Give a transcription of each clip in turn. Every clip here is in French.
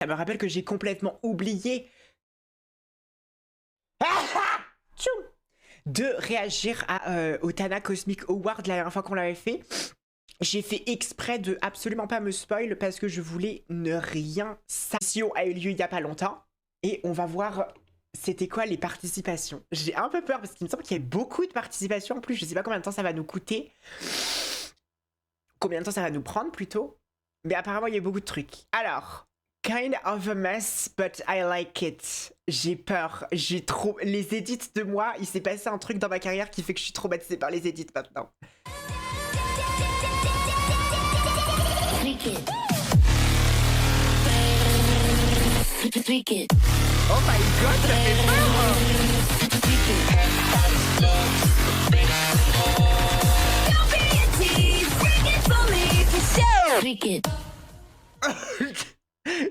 Ça me rappelle que j'ai complètement oublié tchoum, de réagir au Tana Cosmic Award la dernière fois qu'on l'avait fait. J'ai fait exprès de absolument pas me spoil parce que je voulais ne rien savoir. La session a eu lieu il y a pas longtemps et on va voir c'était quoi les participations. J'ai un peu peur parce qu'il me semble qu'il y a beaucoup de participations en plus. Je sais pas combien de temps ça va nous coûter. Combien de temps ça va nous prendre plutôt. Mais apparemment il y a beaucoup de trucs. Alors, kind of a mess, but I like it. J'ai peur. J'ai trop... Les edits de moi, il s'est passé un truc dans ma carrière qui fait que je suis traumatisée par les edits maintenant. Oh my god, ça fait peur.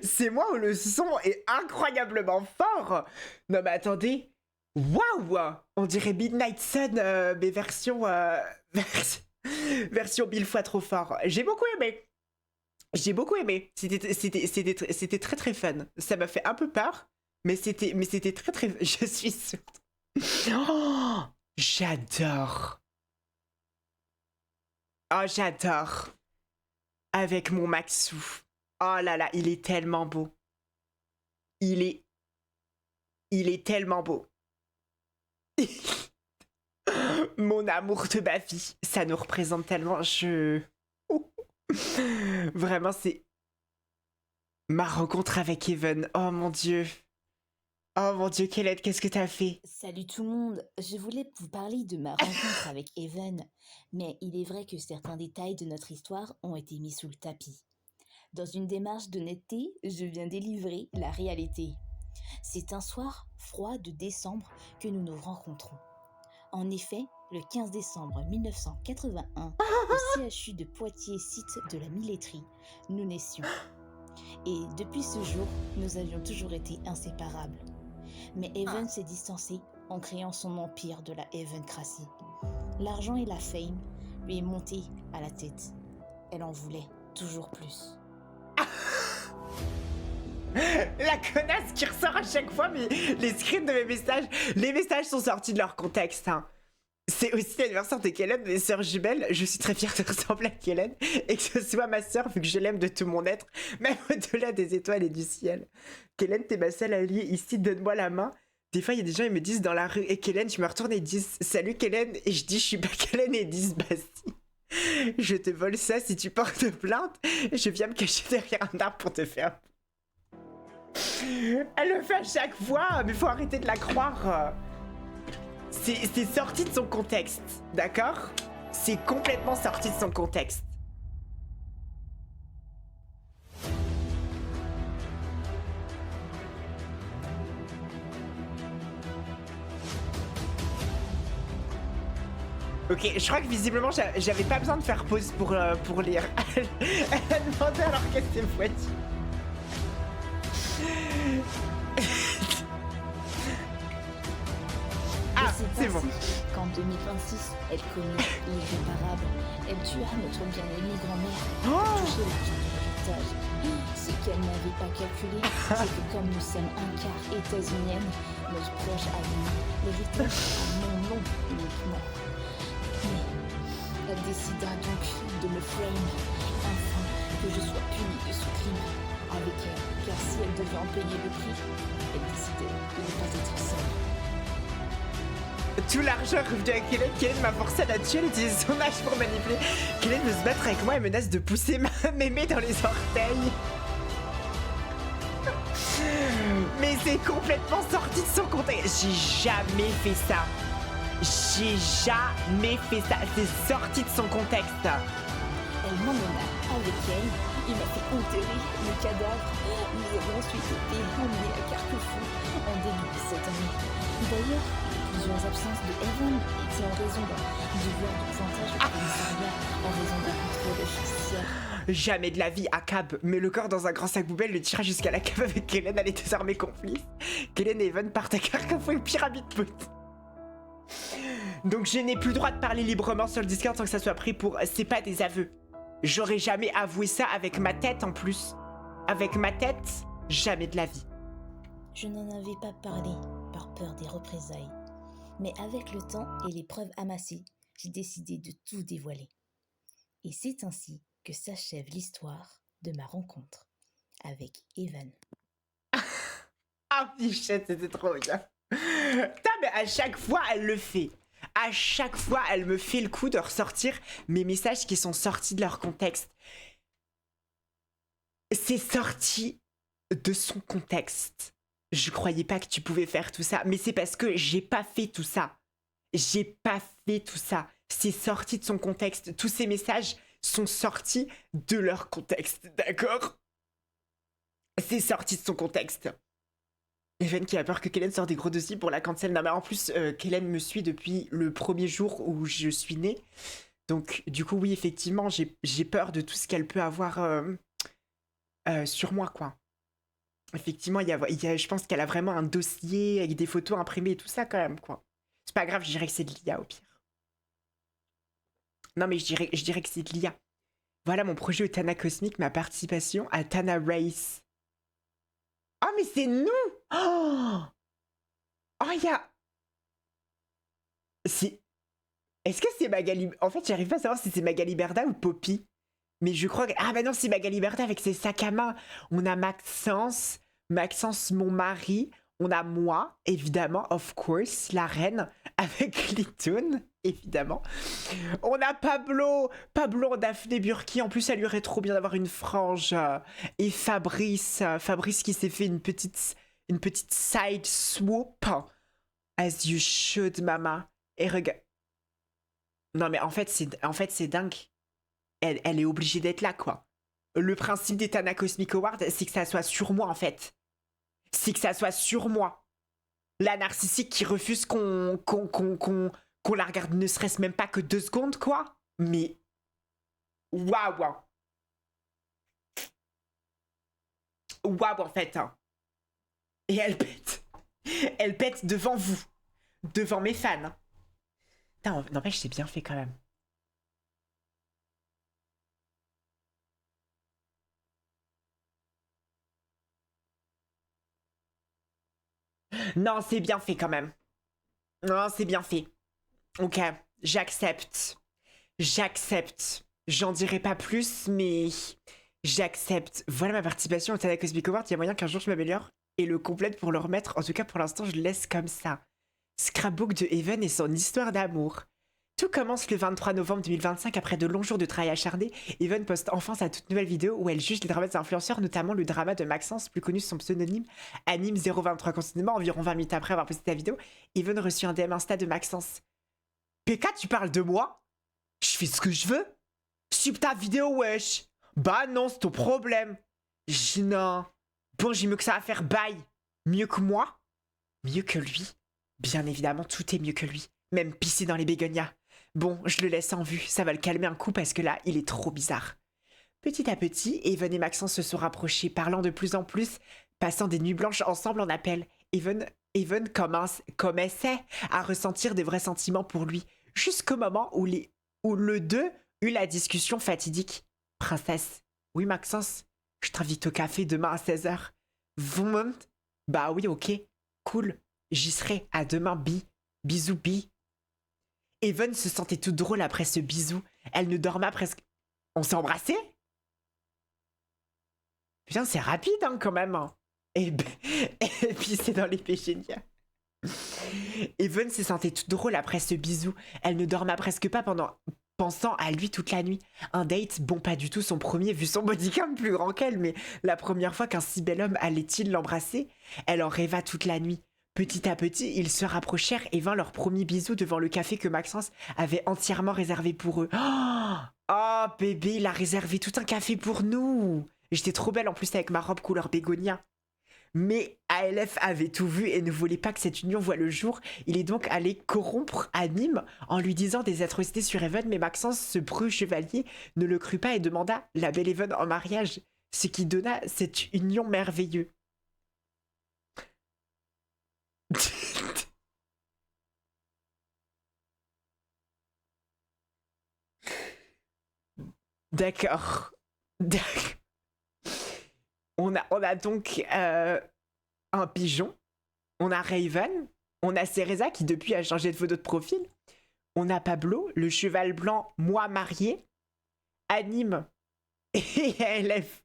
C'est moi où le son est incroyablement fort. Non mais attendez. Waouh. On dirait Midnight Sun, mais version mille fois trop fort. J'ai beaucoup aimé. J'ai beaucoup aimé. C'était très très fun. Ça m'a fait un peu peur, mais c'était très très. Je suis sûre. Oh, j'adore. Oh, j'adore. Avec mon Maxou. Oh là là, il est tellement beau. Il est tellement beau. Mon amour de ma vie. Ça nous représente tellement. Vraiment, c'est ma rencontre avec Even. Oh mon dieu. Oh mon dieu, Kélène, qu'est-ce que t'as fait? Salut tout le monde, je voulais vous parler de ma rencontre avec Even, mais il est vrai que certains détails de notre histoire ont été mis sous le tapis. Dans une démarche d'honnêteté, je viens délivrer la réalité. C'est un soir froid de décembre que nous nous rencontrons. En effet, le 15 décembre 1981, au CHU de Poitiers, site de la Milletterie, nous naissions. Et depuis ce jour, nous avions toujours été inséparables. Mais Even s'est distancé en créant son empire de la Evencracy. L'argent et la fame lui est monté à la tête. Elle en voulait toujours plus. La connasse qui ressort à chaque fois, mais les scripts de mes messages, les messages sont sortis de leur contexte. Hein. C'est aussi l'anniversaire de Kélène, mes sœurs jumelles. Je suis très fière de ressembler à Kélène et que ce soit ma sœur, vu que je l'aime de tout mon être, même au-delà des étoiles et du ciel. Kélène, t'es ma seule alliée ici, donne-moi la main. Des fois, il y a des gens, ils me disent dans la rue, et Kélène, je me retourne et ils disent salut Kélène, et je dis je suis pas Kélène, et ils disent bah si. Je te vole ça si tu portes plainte, je viens me cacher derrière un arbre pour te faire. Elle le fait à chaque fois, mais faut arrêter de la croire. C'est sorti de son contexte, d'accord? C'est complètement sorti de son contexte. Ok, je crois que visiblement j'avais pas besoin de faire pause pour lire. Elle a demandé alors qu'elle s'est voiture. Ah, c'est bon. Qu'en 2026, elle connut l'irréparable. Elle tua notre bien-aimée grand-mère pour toucher l'argent de l'héritage. Ce qu'elle n'avait pas calculé, c'est que comme nous sommes un quart états-unienne, notre proche a eu l'héritage à mon nom uniquement. Mais elle décida donc de me frame afin que je sois punie de ce crime avec elle, car si elle devait en payer le prix, elle décidait de ne pas être seule. Tout l'argent revenu à Kélène. Kélène m'a forcé à la tuer, elle utilise son âge pour manipuler. Kélène veut se battre avec moi et menace de pousser ma mémé dans les orteils. Mais c'est complètement sorti de son contexte. J'ai jamais fait ça. J'ai jamais fait ça. C'est sorti de son contexte. Elle m'emmena avec elle. Il m'a fait enterrer le cadavre. Nous avons ensuite été emmenés à Carquefou en début de cette année. D'ailleurs, plusieurs absences de Even étaient en raison du voir de pointage au commissariat en raison d'un contrôle judiciaire. Jamais de la vie, Akab met le corps dans un grand sac poubelle, le tira jusqu'à la cave avec Kélène, elle est désormais complice. Kélène et Even partent à Carquefou et pyramide pote. Donc je n'ai plus le droit de parler librement sur le Discord sans que ça soit pris pour... C'est pas des aveux. J'aurais jamais avoué ça avec ma tête en plus. Avec ma tête, Jamais de la vie. Je n'en avais pas parlé par peur des représailles. Mais avec le temps et les preuves amassées, j'ai décidé de tout dévoiler. Et c'est ainsi que s'achève l'histoire de ma rencontre avec Evan. Ah, Fichette, c'était trop bien. Putain, mais à chaque fois, elle le fait. À chaque fois, elle me fait le coup de ressortir mes messages qui sont sortis de leur contexte. C'est sorti de son contexte. Je croyais pas que tu pouvais faire tout ça, mais c'est parce que j'ai pas fait tout ça. J'ai pas fait tout ça. C'est sorti de son contexte. Tous ces messages sont sortis de leur contexte, d'accord? C'est sorti de son contexte. Even qui a peur que Kellen sorte des gros dossiers pour la cancel. Non mais en plus, Kellen me suit depuis le premier jour où je suis née. Donc du coup oui, effectivement, j'ai peur de tout ce qu'elle peut avoir sur moi, quoi. Effectivement, je pense qu'elle a vraiment un dossier avec des photos imprimées et tout ça quand même, quoi. C'est pas grave, je dirais que c'est de l'IA au pire. Non mais je dirais que c'est de l'IA. Voilà mon projet au Tana Cosmique, ma participation à Tana Race. Oh mais c'est nous! Oh, oh il y a... C'est... Est-ce que c'est Magali... En fait, j'arrive pas à savoir si c'est Magali Berda ou Poppy. Mais je crois que... Ah bah non, c'est Magali Berda avec ses sacs à main. On a Maxence, mon mari. On a moi, évidemment, of course, la reine, avec Litoun, évidemment. On a Pablo en Daphné Burki. En plus, ça lui irait trop bien d'avoir une frange. Et Fabrice qui s'est fait une petite side swoop. As you should, mama. Et regarde... Non mais en fait, c'est dingue. Elle est obligée d'être là, quoi. Le principe des Tana Cosmic Awards, c'est que ça soit sur moi, en fait. C'est que ça soit sur moi. La narcissique qui refuse qu'on la regarde ne serait-ce même pas que 2 secondes, quoi. Mais... Waouh. Waouh, en fait. Hein. Et elle pète. Elle pète devant vous. Devant mes fans. Putain, n'empêche, c'est bien fait, quand même. Non, c'est bien fait, quand même. Non, c'est bien fait. Ok, j'accepte. J'accepte. J'en dirai pas plus, mais j'accepte. Voilà ma participation au Tana Cosmic Award. Il y a moyen qu'un jour je m'améliore et le complète pour le remettre. En tout cas, pour l'instant, je le laisse comme ça. Scrapbook de Even et son histoire d'amour. Tout commence le 23 novembre 2025 après de longs jours de travail acharné. Even poste enfin sa toute nouvelle vidéo où elle juge les dramas des influenceurs, notamment le drama de Maxence, plus connu sous son pseudonyme Anime023. Continuellement, environ 20 minutes après avoir posté la vidéo, Even reçut un DM Insta de Maxence. PK, tu parles de moi? Je fais ce que je veux? Sub ta vidéo, wesh. Bah non, c'est ton problème. Non. Bon, j'ai mieux que ça à faire, bye. Mieux que moi? Mieux que lui? Bien évidemment, tout est mieux que lui. Même pisser dans les bégonias. Bon, je le laisse en vue, ça va le calmer un coup parce que là, il est trop bizarre. Petit à petit, Even et Maxence se sont rapprochés, parlant de plus en plus, passant des nuits blanches ensemble en appel. Even commençait à ressentir des vrais sentiments pour lui, jusqu'au moment où le deux eut la discussion fatidique. Princesse, oui Maxence, je t'invite au café demain à 16h. Vous Bah oui, ok, cool, j'y serai, à demain, bisous, bi. Even se sentait toute drôle après ce bisou. Elle ne dorma presque... On s'est embrassé? Putain, c'est rapide, hein, quand même. Et puis c'est dans les péchés. Even se sentait toute drôle après ce bisou. Elle ne dorma presque pas pensant à lui toute la nuit. Un date, bon pas du tout son premier vu son bodycam plus grand qu'elle, mais la première fois qu'un si bel homme allait-il l'embrasser? Elle en rêva toute la nuit. Petit à petit, ils se rapprochèrent et vinrent leur premier bisou devant le café que Maxence avait entièrement réservé pour eux. Oh, bébé, il a réservé tout un café pour nous. J'étais trop belle en plus avec ma robe couleur bégonia. Mais ALF avait tout vu et ne voulait pas que cette union voie le jour. Il est donc allé corrompre Anime en lui disant des atrocités sur Even, mais Maxence, ce preux chevalier, ne le crut pas et demanda la belle Even en mariage, ce qui donna cette union merveilleuse. D'accord. On a donc un pigeon, on a Raven, on a Cereza qui depuis a changé de photo de profil, on a Pablo, le cheval blanc, moi marié, Anime et ALF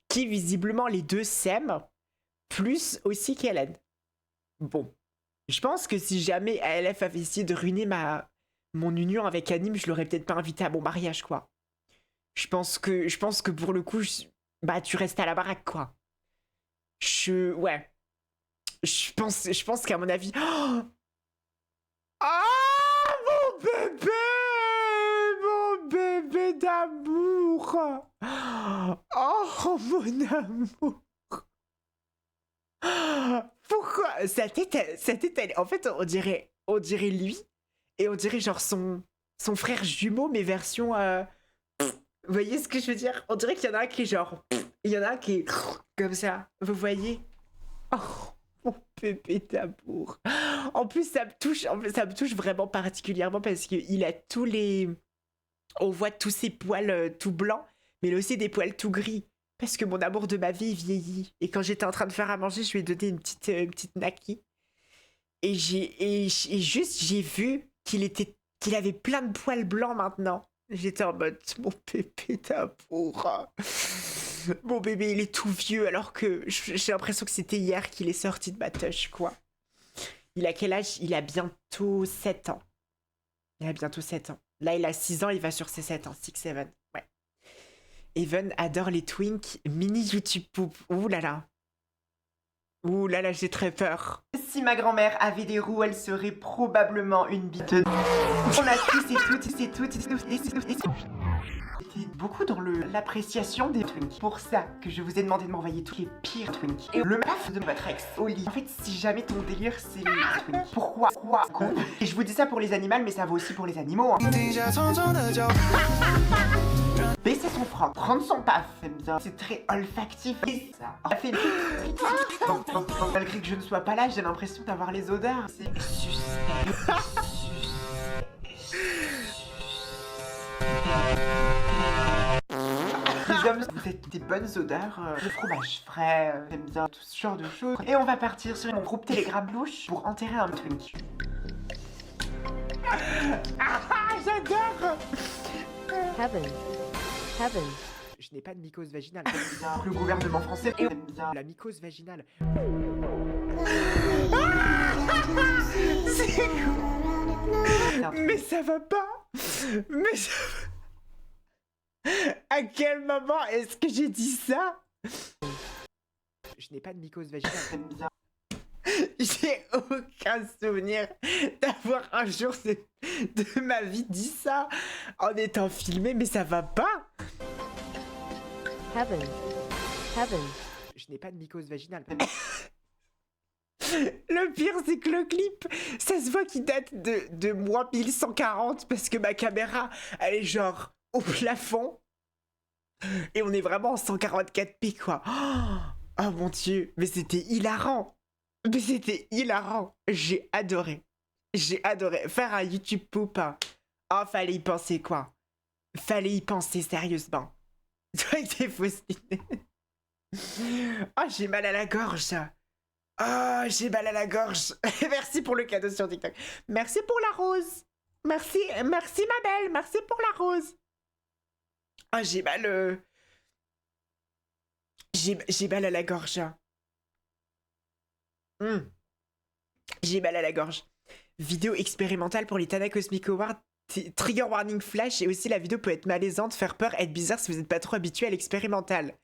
qui visiblement les deux s'aiment, plus aussi qu'Hélène. Bon, je pense que si jamais ALF avait essayé de ruiner mon union avec Anime, je l'aurais peut-être pas invité à mon mariage, quoi. Je pense que pour le coup, bah tu restes à la baraque, quoi. Ouais. Je pense qu'à mon avis... Oh, mon bébé! Mon bébé d'amour! Oh, mon amour! Pourquoi? Sa tête, en fait, on dirait lui, et on dirait genre son frère jumeau, mais version... Vous voyez ce que je veux dire? On dirait qu'il y en a un qui est genre... Il y en a un qui est comme ça. Vous voyez? Oh, mon bébé d'amour. En plus, ça me touche vraiment particulièrement parce qu'il a tous les... On voit tous ses poils tout blancs, mais il a aussi des poils tout gris. Parce que mon amour de ma vie vieillit. Et quand j'étais en train de faire à manger, je lui ai donné une petite naki. Et j'ai vu qu'il avait plein de poils blancs maintenant. J'étais en mode, mon bébé d'amour. Mon bébé, il est tout vieux, alors que j'ai l'impression que c'était hier qu'il est sorti de ma touche, quoi. Il a quel âge? Il a bientôt 7 ans. Il a bientôt 7 ans. Là, il a 6 ans, il va sur ses 7 ans. 6-7. Ouais. Even adore les twinks. Mini YouTube poop. Ouh là là. Ouh là là, j'ai très peur. Si ma grand-mère avait des roues, elle serait probablement une bite. On a tous et toutes beaucoup dans l'appréciation des twinks. Pour ça que je vous ai demandé de m'envoyer tous les pires twinks. Et le paf de votre ex au lit. En fait, si jamais ton délire c'est les twinks, pourquoi Et je vous dis ça pour les animaux, mais ça vaut aussi pour les animaux. Hein. Baisser son froc, prendre son paf, c'est bien. C'est très olfactif. Et ça fait malgré que je ne sois pas là, j'ai l'impression d'avoir les odeurs. C'est les hommes, vous êtes des bonnes odeurs, le fromage frais, j'aime bien tout ce genre de choses. Et on va partir sur mon groupe Telegram louche pour enterrer un twink. J'adore. Heaven. Je n'ai pas de mycose vaginale. Le gouvernement français aime bien la mycose vaginale. C'est cool. Mais ça va pas. Mais ça va... À quel moment est-ce que j'ai dit ça? Je n'ai pas de mycose vaginale. J'ai aucun souvenir d'avoir un jour de ma vie dit ça en étant filmé, mais ça va pas. Heaven. Je n'ai pas de mycose vaginale. Le pire, c'est que le clip, ça se voit qu'il date de moi 1140 parce que ma caméra, elle est genre au plafond. Et on est vraiment en 144p, quoi. Oh mon Dieu, mais c'était hilarant. J'ai adoré. Faire un YouTube poop. Hein. Oh, fallait y penser, quoi. Fallait y penser sérieusement. Toi avec tes fausses idées. Oh, j'ai mal à la gorge. Oh, j'ai mal à la gorge. Merci pour le cadeau sur TikTok. Merci pour la rose. Merci ma belle. Merci pour la rose. Oh, j'ai mal... J'ai mal à la gorge. J'ai mal à la gorge. Vidéo expérimentale pour les Tana Cosmic Awards. Trigger warning flash. Et aussi la vidéo peut être malaisante, faire peur, être bizarre si vous n'êtes pas trop habitué à l'expérimental.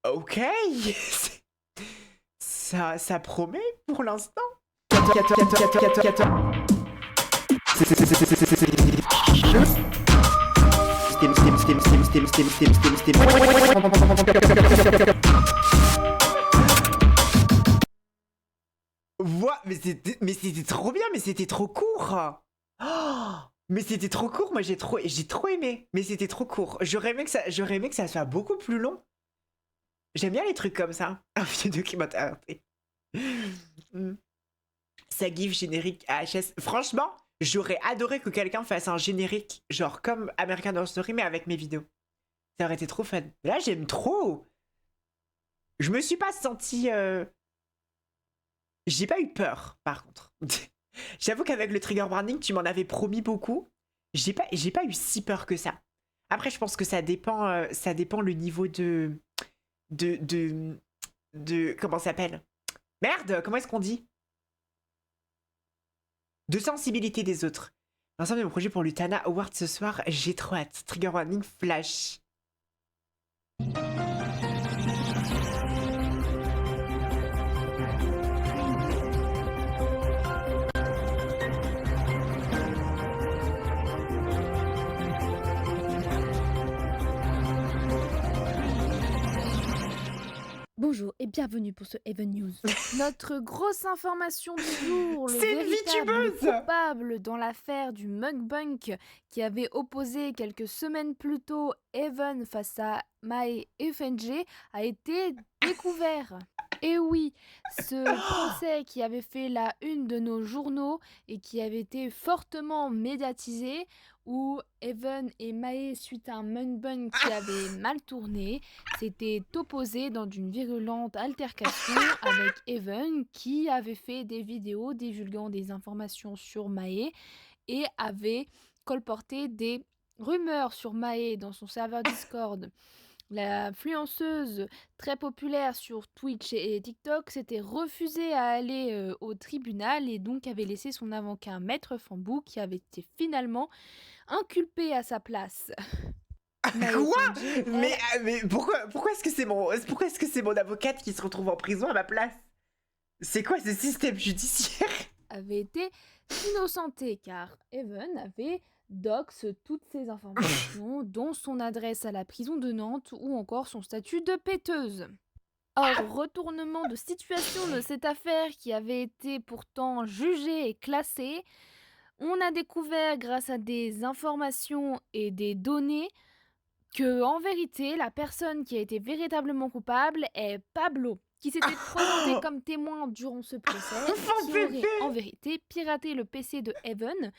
Ok. Ça promet pour l'instant. Mais c'était trop bien, mais c'était trop court. Oh, mais c'était trop court, moi j'ai trop aimé, mais c'était trop court. J'aurais aimé que ça soit beaucoup plus long. J'aime bien les trucs comme ça. Un vieux documentaire. Ça gif générique AHS. Franchement, j'aurais adoré que quelqu'un fasse un générique, genre comme American Horror Story, mais avec mes vidéos. Ça aurait été trop fun. Là, j'aime trop. Je me suis pas sentie... J'ai pas eu peur, par contre. J'avoue qu'avec le trigger warning, tu m'en avais promis beaucoup. J'ai pas eu si peur que ça. Après, je pense que ça dépend le niveau de, de, comment ça s'appelle? Merde, comment est-ce qu'on dit? De sensibilité des autres. L'ensemble de mon projet pour l'Utana Award ce soir, j'ai trop hâte. Trigger warning flash. Bonjour et bienvenue pour ce Even News. Notre grosse information du jour, le C'est une véritable VTubeuse coupable dans l'affaire du mukbang qui avait opposé quelques semaines plus tôt Even face à Mae FNG a été découvert. Et oui, ce procès qui avait fait la une de nos journaux et qui avait été fortement médiatisé, où Even et Mae, suite à un mukbang qui avait mal tourné, s'étaient opposés dans une virulente altercation avec Even qui avait fait des vidéos divulguant des informations sur Mae et avait colporté des rumeurs sur Mae dans son serveur Discord. L'influenceuse très populaire sur Twitch et TikTok s'était refusée à aller au tribunal et donc avait laissé son avocat Maître Fambou qui avait été finalement inculpé à sa place. Quoi? Mais pourquoi est-ce que c'est mon avocate qui se retrouve en prison à ma place? C'est quoi ce système judiciaire? Avait été innocenté car Even avait dox toutes ses informations, dont son adresse à la prison de Nantes ou encore son statut de péteuse. Or, retournement de situation de cette affaire qui avait été pourtant jugée et classée, on a découvert grâce à des informations et des données que, en vérité, la personne qui a été véritablement coupable est Pablo, qui s'était présenté comme témoin durant ce procès, qui aurait en vérité piraté le PC de Even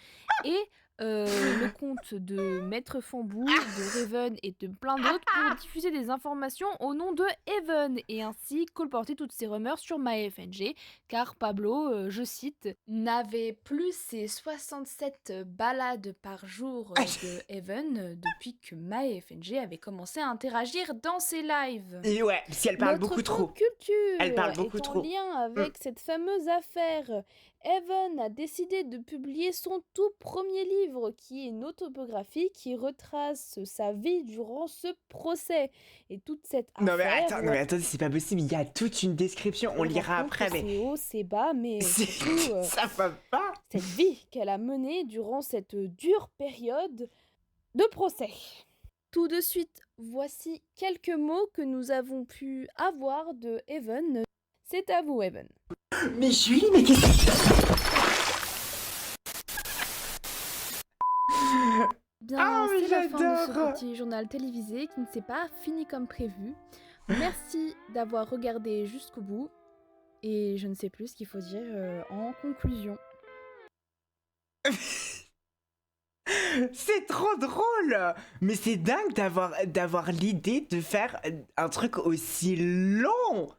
et le compte de Maître Fambou, de Raven et de plein d'autres pour diffuser des informations au nom de Even et ainsi colporter toutes ces rumeurs sur Mae FNG, car Pablo, je cite, n'avait plus ses 67 balades par jour de Even depuis que Mae FNG avait commencé à interagir dans ses lives. Et ouais, si elle parle beaucoup trop. Culture Elle parle beaucoup est trop. en lien avec cette fameuse affaire. Even a décidé de publier son tout premier livre, qui est une autobiographie qui retrace sa vie durant ce procès. Et toute cette affaire... Non mais attends, c'est pas possible, il y a toute une description, on lira après, mais... C'est haut, c'est bas, mais surtout... ça va pas. Cette vie qu'elle a menée durant cette dure période de procès. Tout de suite, voici quelques mots que nous avons pu avoir de Even. C'est à vous, Even. Mais Julie, mais qu'est-ce que... Bien, c'est la fin de ce petit journal télévisé qui ne s'est pas fini comme prévu. Merci d'avoir regardé jusqu'au bout. Et je ne sais plus ce qu'il faut dire en conclusion. C'est trop drôle. Mais c'est dingue d'avoir l'idée de faire un truc aussi long.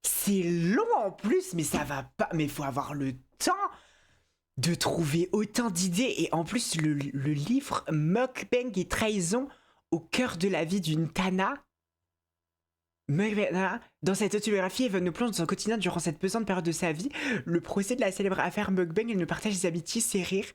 C'est long en plus, mais ça va pas. Mais faut avoir le temps de trouver autant d'idées. Et en plus, le livre Mukbang et trahison au cœur de la vie d'une Tana. Dans cette autobiographie, Even nous plonge dans son quotidien durant cette pesante période de sa vie. Le procès de la célèbre affaire Mukbang, elle nous partage ses amitiés, ses rires.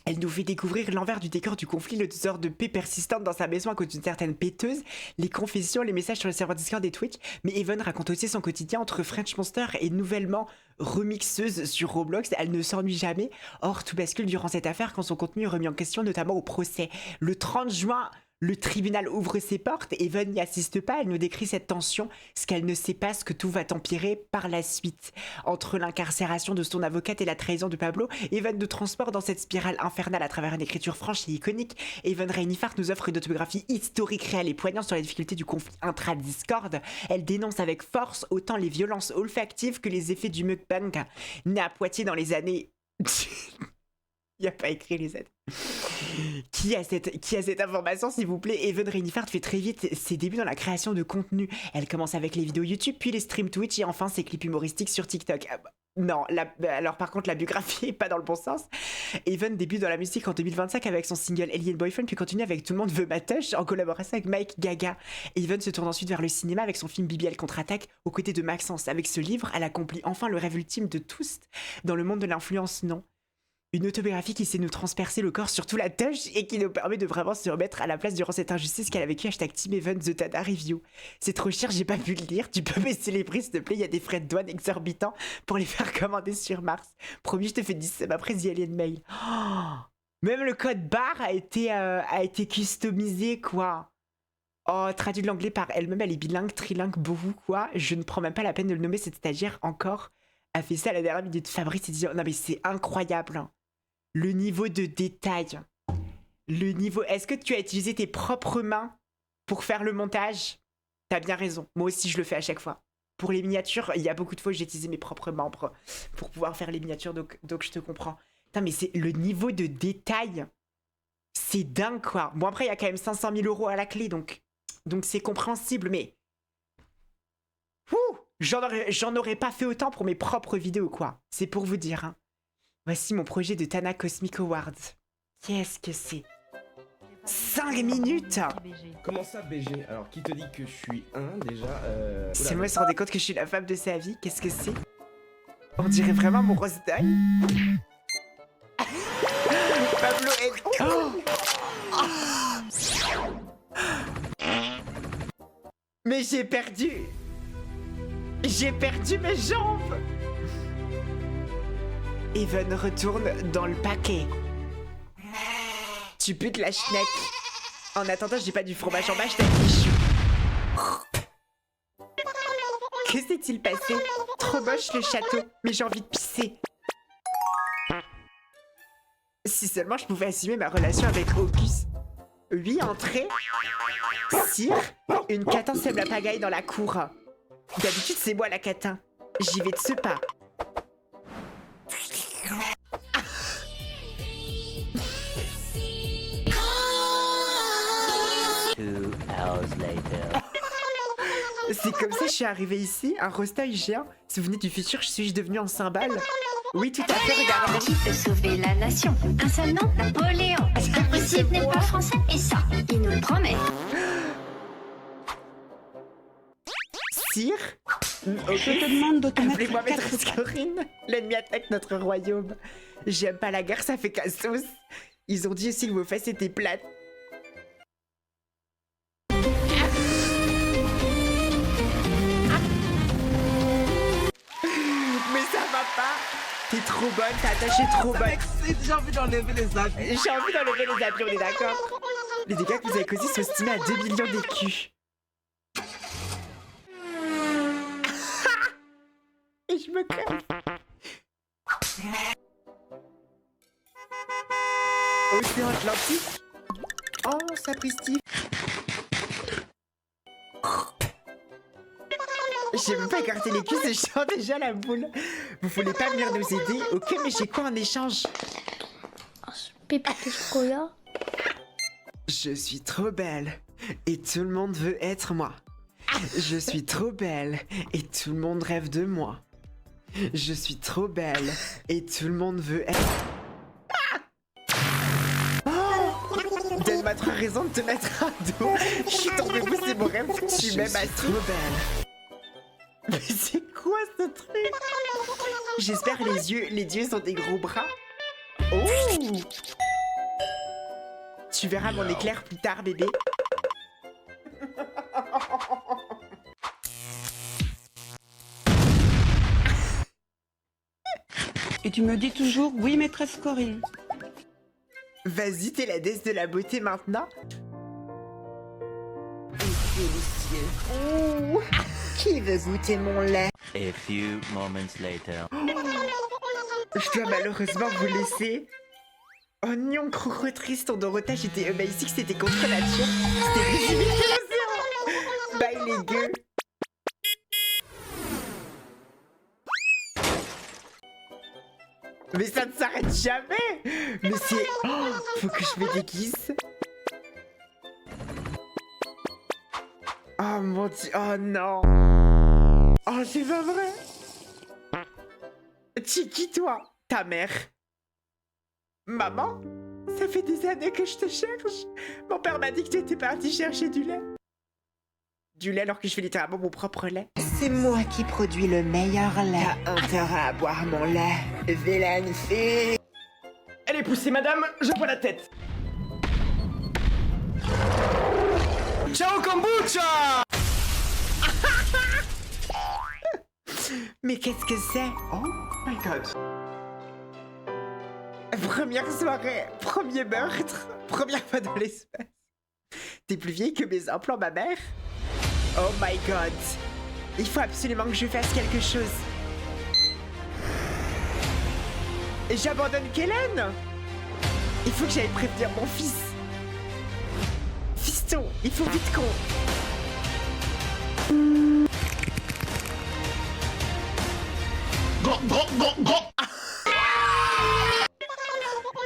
Elle nous fait découvrir l'envers du décor du conflit, le tesor de paix persistante dans sa maison à cause d'une certaine péteuse, les confessions, les messages sur le serveur Discord et Twitch. Mais Even raconte aussi son quotidien entre French Monster et nouvellement remixeuse sur Roblox. Elle ne s'ennuie jamais. Or, tout bascule durant cette affaire quand son contenu est remis en question, notamment au procès. Le 30 juin, le tribunal ouvre ses portes, Even n'y assiste pas, elle nous décrit cette tension, ce qu'elle ne sait pas, ce que tout va empirer par la suite. Entre l'incarcération de son avocate et la trahison de Pablo, Even nous transporte dans cette spirale infernale à travers une écriture franche et iconique. Even Reinifart nous offre une autobiographie historique, réelle et poignante sur les difficultés du conflit intra-Discord. Elle dénonce avec force autant les violences olfactives que les effets du mukbang. Né à Poitiers dans les années... Il n'y a pas écrit les aides. Qui a cette information, s'il vous plaît? Evan Reinifard fait très vite ses débuts dans la création de contenu. Elle commence avec les vidéos YouTube, puis les streams Twitch et enfin ses clips humoristiques sur TikTok. Ah bah, non, alors par contre la biographie est pas dans le bon sens. Evan débute dans la musique en 2025 avec son single Alien Boyfriend, puis continue avec Tout le monde veut ma touche en collaboration avec Mike Gaga. Evan se tourne ensuite vers le cinéma avec son film BBL contre-attaque aux côtés de Maxence. Avec ce livre, elle accomplit enfin le rêve ultime de tous dans le monde de l'influence, non? Une autobiographie qui sait nous transpercer le corps, surtout la touche, et qui nous permet de vraiment se remettre à la place durant cette injustice qu'elle a vécue. Team Evan The Tada Review. C'est trop cher, j'ai pas pu le lire. Tu peux baisser les prix, s'il te plaît. Il y a des frais de douane exorbitants pour les faire commander sur Mars. Promis, je te fais 10 subs après The Alien Mail. Oh, même le code barre a été customisé, quoi. Oh, traduit de l'anglais par elle-même, elle est bilingue, trilingue, beaucoup, quoi. Je ne prends même pas la peine de le nommer, cette stagiaire encore a fait ça à la dernière minute. Fabrice s'est dit, non mais c'est incroyable, hein. Le niveau de détail. Le niveau... Est-ce que tu as utilisé tes propres mains pour faire le montage? T'as bien raison. Moi aussi, je le fais à chaque fois. Pour les miniatures, il y a beaucoup de fois où j'ai utilisé mes propres membres pour pouvoir faire les miniatures, donc je te comprends. Putain, mais c'est le niveau de détail. C'est dingue, quoi. Bon, après, il y a quand même 500 000 € à la clé, donc c'est compréhensible, mais... Ouh, j'en aurais pas fait autant pour mes propres vidéos, quoi. C'est pour vous dire, hein. Voici mon projet de Tana Cosmic Awards. Qu'est-ce que c'est? 5 minutes. Comment ça, BG? Alors, qui te dit que je suis un, déjà C'est moi, se rendait compte que je suis la femme de sa vie. Qu'est-ce que c'est? On dirait vraiment mon rose d'œil. Pablo est... Mais j'ai perdu mes jambes. Evan retourne dans le paquet. Tu putes la schneck. En attendant, j'ai pas du fromage en bas, je t'affiche. Que s'est-il passé? Trop moche le château, mais j'ai envie de pisser. Si seulement je pouvais assumer ma relation avec Hocus. 8 entrées. Sire, une catin sème la pagaille dans la cour. D'habitude, c'est moi la catin. J'y vais de ce pas. C'est comme ça que je suis arrivée ici, un rosteuil géant. Si vous venez du futur, suis-je devenue en cymbale? Oui, tout à fait, regardez. Qui peut sauver la nation? Un seul nom, Napoléon. Impossible n'est pas français, et ça, il nous le promet. Sire? Je te demande de te Appelez-moi mettre maîtresse Corinne. L'ennemi attaque notre royaume. J'aime pas la guerre, ça fait casse-sauce. Ils ont dit aussi que vos fesses étaient plates. Mais ça va pas. T'es trop bonne, t'as attaché trop bonne. J'ai envie d'enlever les avions. J'ai envie d'enlever les avions, on est d'accord? Les dégâts que vous avez causés sont estimés à 2 millions d'écus. Et je me casse. Océan Atlantique. Oh, sapristi. J'ai même pas écarté les cuisses et je sens déjà la boule. Vous voulez pas venir nous aider? Ok, mais j'ai quoi en échange? Pépite de chocolat. Je suis trop belle et tout le monde veut être moi. Je suis trop belle et tout le monde rêve de moi. Je suis trop belle et tout le monde veut être... Oh, donne-moi 3 raisons de te mettre à dos. Je suis tombée debout, c'est mon rêve. Je suis même assez trop belle. Mais c'est quoi ce truc? J'espère les dieux sont des gros bras. Oh! Tu verras mon éclair plus tard, bébé. Et tu me dis toujours, oui, maîtresse Corinne. Vas-y, t'es la déesse de la beauté maintenant. Délicieux. Oh, qui veut goûter mon lait? A few moments later. Je dois malheureusement vous laisser. Oh non, crocotrice, ton Dorothage était basique, c'était contre nature. C'était résumé à 0. Bye les gueux. Mais ça ne s'arrête jamais. Mais c'est... Oh, faut que je me déguise. Oh mon dieu, oh non. Oh, c'est pas vrai. Tiki, toi, ta mère. Maman, ça fait des années que je te cherche. Mon père m'a dit que tu étais parti chercher du lait. Du lait alors que je fais littéralement mon propre lait. C'est moi qui produis le meilleur lait. T'as intérêt à boire mon lait, vilaine fille. Elle est poussée, madame, je vois la tête. Ciao, kombucha. Mais qu'est-ce que c'est? Oh my god. Première soirée, premier meurtre, première fois dans l'espace. T'es plus vieille que mes implants, ma mère? Oh my god. Il faut absolument que je fasse quelque chose. Et j'abandonne Kellen. Il faut que j'aille prévenir mon fils. Fiston, il faut vite qu'on...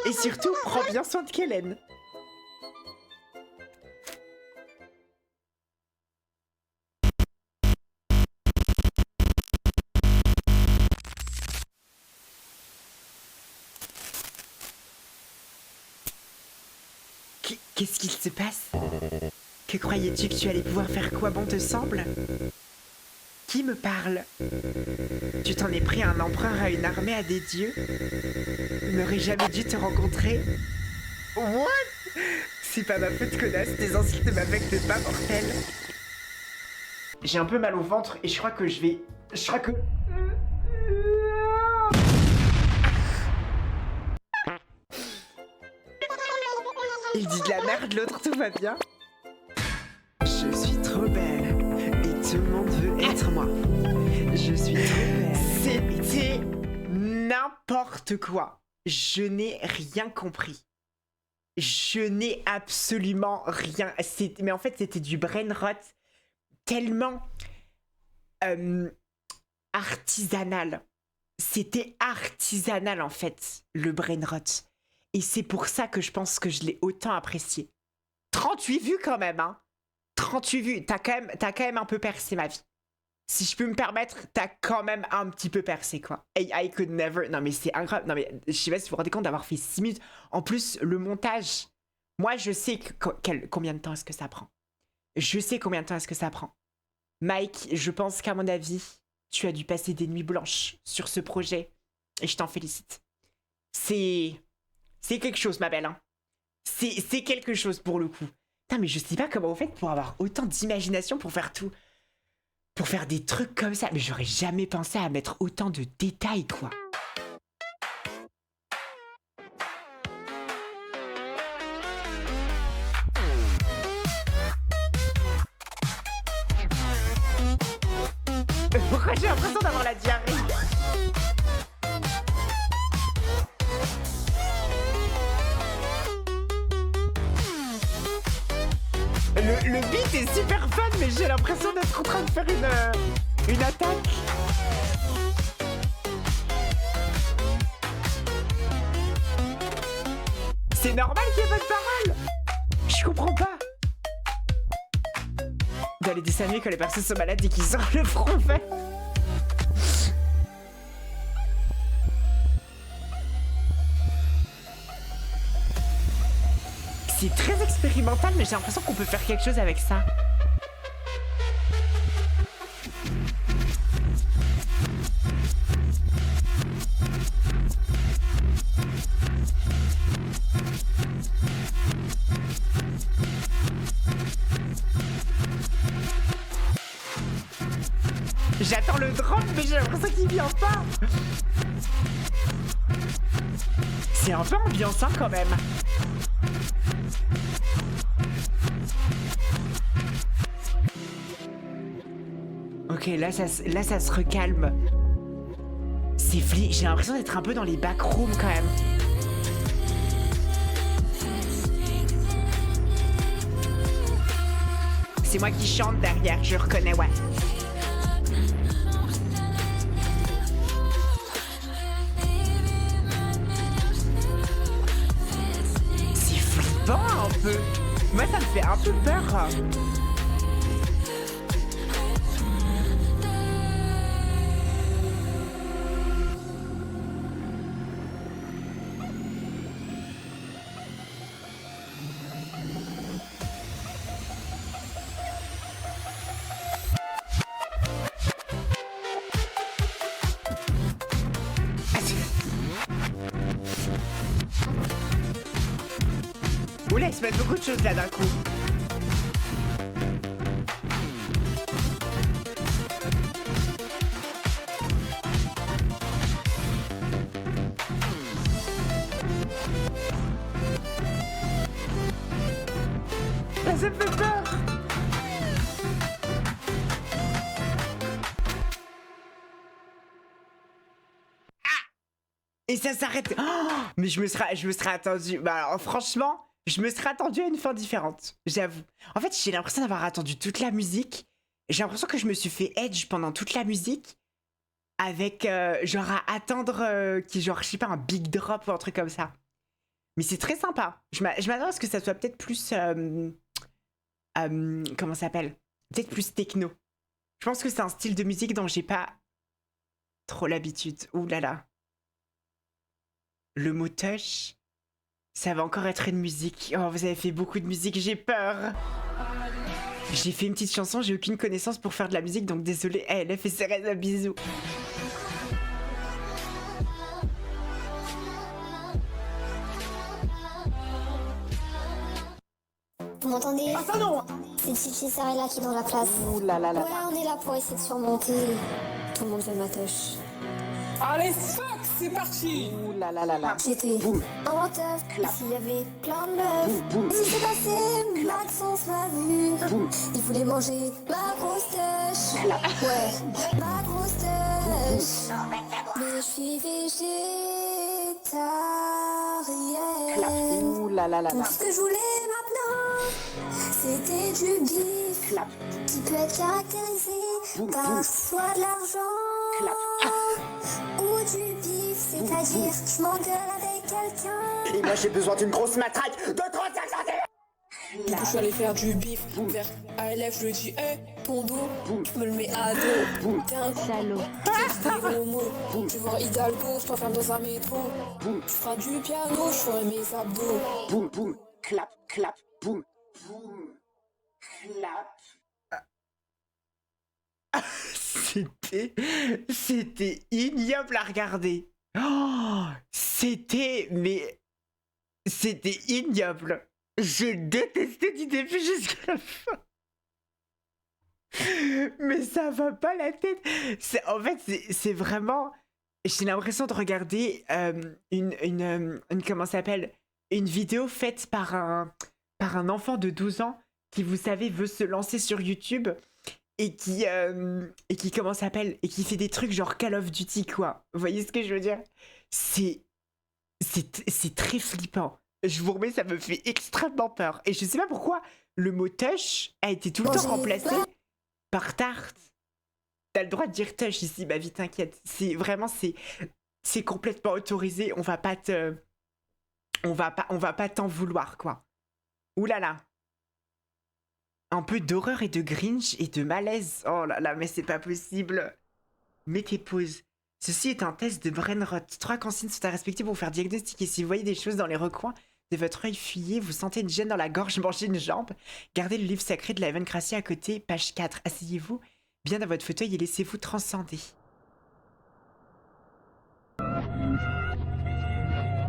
Et surtout, prends bien soin de Kellen. Qu'est-ce qu'il se passe? Que croyais-tu que tu allais pouvoir faire quoi bon te semble? Qui me parle? Tu t'en es pris à un empereur, à une armée, à des dieux? N'aurais jamais dû te rencontrer? What? C'est pas ma faute, connasse, tes insultes m'affectent pas, mortel. J'ai un peu mal au ventre et je crois que je vais... Je crois que... Il dit de la merde, l'autre, tout va bien. Je suis trop belle et tout le monde veut être moi. Je suis trop belle. C'était n'importe quoi. Je n'ai rien compris. Je n'ai absolument rien. Mais en fait, c'était du brain rot tellement artisanal. C'était artisanal, en fait, le brain rot. Et c'est pour ça que je pense que je l'ai autant apprécié. 38 vues quand même, hein. 38 vues. T'as quand même un peu percé ma vie. Si je peux me permettre, t'as quand même un petit peu percé, quoi. Et I could never... Non, mais c'est incroyable. Non, mais je sais pas si vous vous rendez compte d'avoir fait 6 minutes. En plus, le montage... Moi, je sais combien de temps est-ce que ça prend. Je sais combien de temps est-ce que ça prend. Mike, je pense qu'à mon avis, tu as dû passer des nuits blanches sur ce projet. Et je t'en félicite. C'est quelque chose, ma belle, hein. C'est quelque chose, pour le coup. Putain, mais je sais pas comment vous faites pour avoir autant d'imagination pour faire tout. Pour faire des trucs comme ça. Mais j'aurais jamais pensé à mettre autant de détails, quoi. Pourquoi j'ai l'impression d'avoir la diarrhée? Le beat est super fun, mais j'ai l'impression d'être en train de faire une attaque. C'est normal qu'il n'y ait pas de parole. Je comprends pas. Dans les dessins animés, quand les personnes sont malades et qu'ils ont le front vert. C'est très expérimental, mais j'ai l'impression qu'on peut faire quelque chose avec ça. J'attends le drop, mais j'ai l'impression qu'il vient pas. C'est un peu ambiançant quand même. Ok, là ça se recalme. C'est flic, j'ai l'impression d'être un peu dans les backrooms quand même. C'est moi qui chante derrière, je reconnais, ouais. peu. Moi, ça me fait un peu peur. Oula, il se passe beaucoup de choses là d'un coup. Ça fait peur. Et ça s'arrête. Oh, mais je me serais attendu. Bah alors franchement, je me serais attendu à une fin différente, j'avoue. En fait, j'ai l'impression d'avoir attendu toute la musique. J'ai l'impression que je me suis fait edge pendant toute la musique. Avec genre à attendre genre, je sais pas, un big drop ou un truc comme ça. Mais c'est très sympa. Je m'attends à ce que ça soit peut-être plus... comment ça s'appelle? Peut-être plus techno. Je pense que c'est un style de musique dont j'ai pas trop l'habitude. Ouh là là. Le mot touch, ça va encore être une musique. Oh, vous avez fait beaucoup de musique, j'ai peur. J'ai fait une petite chanson, j'ai aucune connaissance pour faire de la musique, donc désolé. ALF et Serena, bisous. Vous m'entendez? Ah ça non! C'est Chichi Sarella qui est dans la place. Ouh là là là. Ouais, on est là pour essayer de surmonter. Tout le monde fait ma tâche. Allez, fuck, c'est parti. Ouh là là là là. J'étais en teuf, s'il y avait plein de meufs. Ce qui s'est passé, Maxence m'a vu. Il voulait manger ma grosse tâche. Ouais, ma grosse tâche. Mais je suis végétarienne. Ouh là là là Donc là. ce que je voulais maintenant, c'était du bif qui peut être caractérisé par soit de l'argent ou du bif, c'est-à-dire que je m'engueule avec quelqu'un. Et moi j'ai besoin d'une grosse matraque de 35 centimes. Du coup, je suis allé faire du bif vers ALF, je lui ai dit, hey, ton dos, je me le mets à dos. T'es un Salaud. tu vois Hidalgo, je t'enferme dans un métro. Tu feras du piano, je ferai mes abdos. Boum boum, clap clap, boum boum, clap. C'était ignoble à regarder. Oh, c'était ignoble. Je détestais du début jusqu'à la fin. Mais ça va pas la tête. En fait, c'est vraiment... J'ai l'impression de regarder comment ça s'appelle, une vidéo faite par un enfant de 12 ans qui, vous savez, veut se lancer sur YouTube et qui comment ça s'appelle, et qui fait des trucs genre Call of Duty, quoi. Vous voyez ce que je veux dire? C'est très flippant. Je vous remets, ça me fait extrêmement peur. Et je sais pas pourquoi le mot touch a été tout le temps remplacé par tarte. T'as le droit de dire touch ici, bah vite, t'inquiète. C'est vraiment, c'est complètement autorisé. On va pas t'en vouloir, quoi. Ouh là là. Un peu d'horreur et de Grinch et de malaise. Oh là là, mais c'est pas possible. Mettez pause. Ceci est un test de Brainrot. 3 consignes sont à respecter pour vous faire diagnostiquer. Si vous voyez des choses dans les recoins de votre œil, fuyez. Vous sentez une gêne dans la gorge, mangez une jambe. Gardez le livre sacré de la Evencratie à côté, page 4. Asseyez-vous bien dans votre fauteuil et laissez-vous transcender.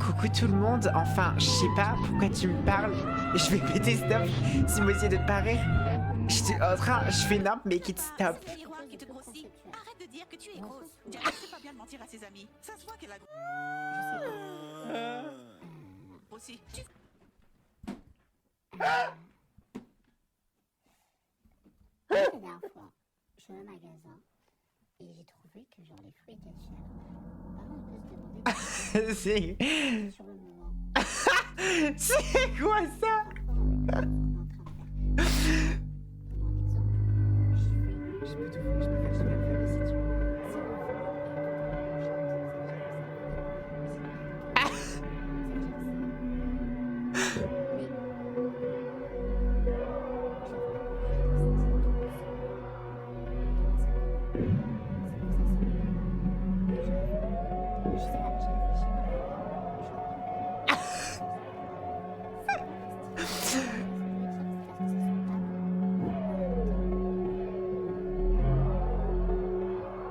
Coucou tout le monde. Enfin, je sais pas pourquoi tu me parles. Je vais péter stop si moi essayer de te parler. Je fais nimp, make it stop. Arrête de dire que tu es grosse. Diana sait pas bien de mentir à ses amis. Ça se voit qu'elle a... Aussi. La dernière fois, je suis au magasin et j'ai trouvé que genre les fruits étaient chers. Par contre, on peut se demander C'est... sur le moment. C'est quoi ça? Je peux faire l'alphabet si tu veux.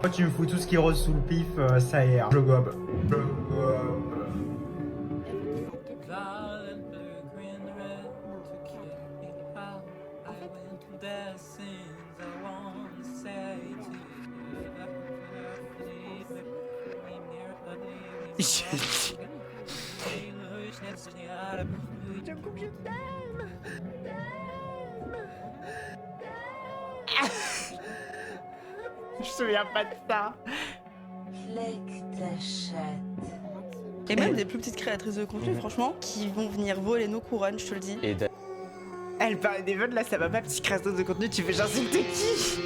Quand tu me fous tout ce qui rose sous le pif, ça y est, je gobe. Je gobe. Jungkook, je t'aime. Je me souviens pas de ça. Et même des plus petites créatrices de contenu, franchement, qui vont venir voler nos couronnes, je te le dis. Elle parle d'Even, là, ça va pas, petite créatrice de contenu, tu veux j'insulte qui?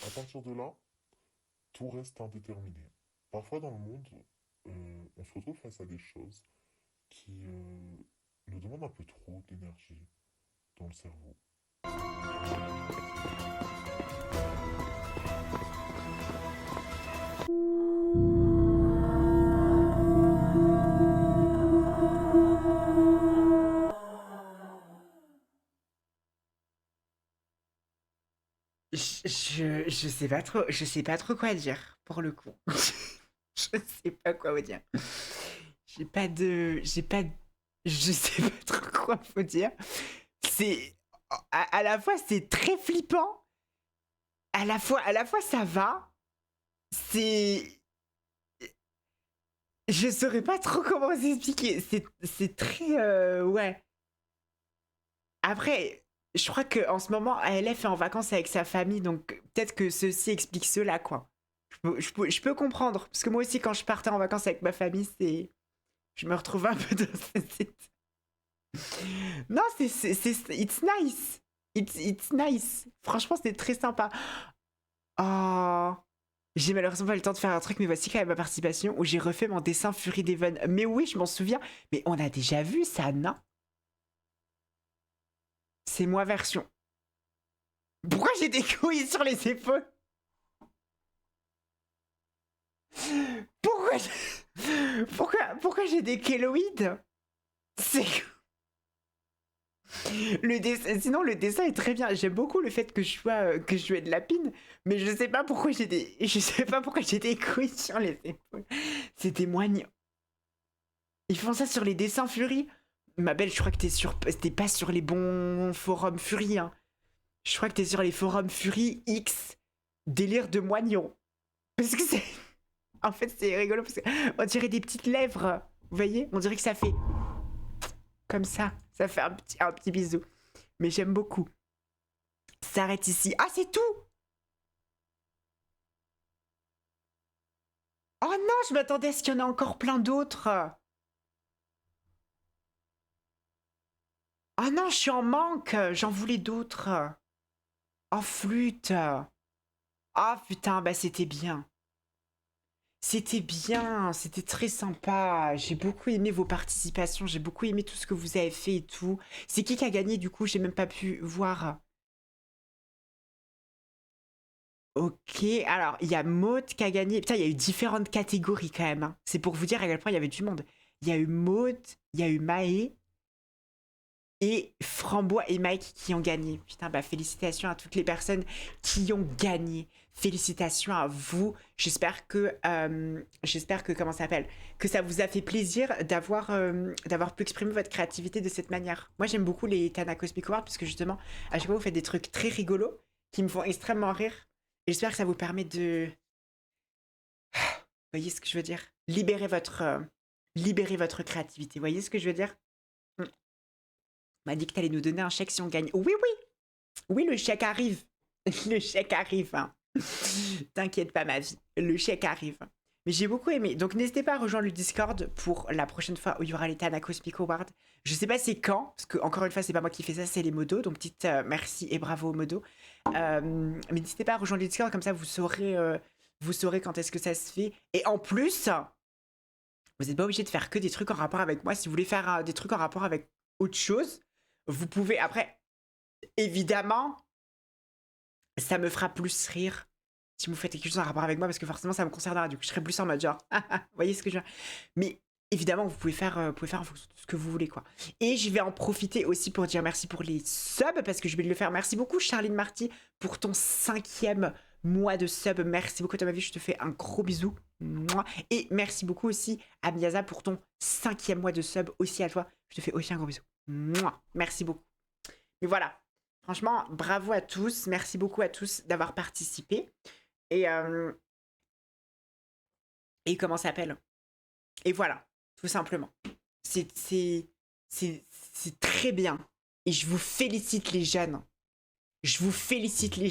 À partir de là, tout reste indéterminé. Parfois dans le monde, on se retrouve face à des choses qui nous demandent un peu trop d'énergie dans le cerveau. Je sais pas trop quoi dire, pour le coup. Je sais pas quoi vous dire. Je sais pas trop quoi vous dire. C'est, à la fois c'est très flippant, à la fois ça va. Je saurais pas trop comment vous expliquer. C'est très, ouais. Après, je crois qu'en ce moment, ALF est en vacances avec sa famille, donc peut-être que ceci explique cela, quoi. Je peux comprendre, parce que moi aussi, quand je partais en vacances avec ma famille, je me retrouve un peu dans cette... Non, it's nice. It's nice. Franchement, c'est très sympa. Oh... J'ai malheureusement pas eu le temps de faire un truc, mais voici quand même ma participation où j'ai refait mon dessin Fury d'Even. Mais oui, je m'en souviens. Mais on a déjà vu ça, non? C'est moi version. Pourquoi j'ai des couilles sur les épaules? Pourquoi j'ai des kéloïdes? C'est... Sinon, le dessin est très bien. J'aime beaucoup le fait que je sois de lapine, mais je sais pas pourquoi j'ai des couilles sur les épaules. C'est témoignant. Ils font ça sur les dessins Fury. Ma belle, je crois que t'es pas sur les bons forums Fury, hein. Je crois que t'es sur les forums Fury X délire de moignon. Parce que c'est... En fait, c'est rigolo parce qu'on dirait des petites lèvres. Vous voyez? On dirait que ça fait... Comme ça. Ça fait un petit bisou. Mais j'aime beaucoup. Ça arrête ici. Ah, c'est tout! Oh non, je m'attendais à ce qu'il y en a encore plein d'autres. Oh non, je suis en manque. J'en voulais d'autres. Oh, flûte. Ah, putain, bah c'était bien. C'était bien, c'était très sympa. J'ai beaucoup aimé vos participations, j'ai beaucoup aimé tout ce que vous avez fait et tout. C'est qui a gagné du coup? J'ai même pas pu voir. Ok, alors il y a Maud qui a gagné. Putain, il y a eu différentes catégories quand même, hein. C'est pour vous dire à quel point il y avait du monde. Il y a eu Maud, il y a eu Maë et Frambois et Mike qui ont gagné. Putain, bah félicitations à toutes les personnes qui ont gagné. Félicitations à vous. J'espère que comment ça s'appelle, que ça vous a fait plaisir d'avoir pu exprimer votre créativité de cette manière. Moi, j'aime beaucoup les Tana Cosmic Awards parce que justement, à chaque fois, vous faites des trucs très rigolos qui me font extrêmement rire. Et j'espère que ça vous permet de... Vous voyez ce que je veux dire? Libérer votre créativité. Vous voyez ce que je veux dire? On m'a dit que t'allais nous donner un chèque si on gagne. Oui, oui. Oui, le chèque arrive. Le chèque arrive, hein. T'inquiète pas, ma vie. Le chèque arrive. Mais j'ai beaucoup aimé. Donc, n'hésitez pas à rejoindre le Discord pour la prochaine fois où il y aura les Tana Cosmic Awards. Je sais pas c'est quand, parce que, encore une fois, c'est pas moi qui fais ça, c'est les modos. Donc, petite merci et bravo aux modos. Mais n'hésitez pas à rejoindre le Discord, comme ça, vous saurez quand est-ce que ça se fait. Et en plus, Vous n'êtes pas obligé de faire que des trucs en rapport avec moi. Si vous voulez faire des trucs en rapport avec autre chose, vous pouvez. Après, évidemment, ça me fera plus rire si vous faites quelque chose en rapport avec moi, parce que forcément, ça me concernera. Du coup, je serai plus en mode genre, vous voyez ce que je veux dire. Mais évidemment, vous pouvez faire en fonction de ce que vous voulez, quoi. Et je vais en profiter aussi pour dire merci pour les subs, parce que je vais le faire. Merci beaucoup, Charline Marty, pour ton 5e mois de sub. Merci beaucoup, Thomas V, je te fais un gros bisou. Mouah. Et merci beaucoup aussi à Miyaza pour ton 5e mois de sub, aussi à toi. Je te fais aussi un gros bisou. Mouah. Merci beaucoup. Mais voilà, franchement, bravo à tous. Merci beaucoup à tous d'avoir participé. Et comment ça s'appelle? Et voilà, tout simplement. C'est très bien. Et je vous félicite les jeunes. Je vous félicite les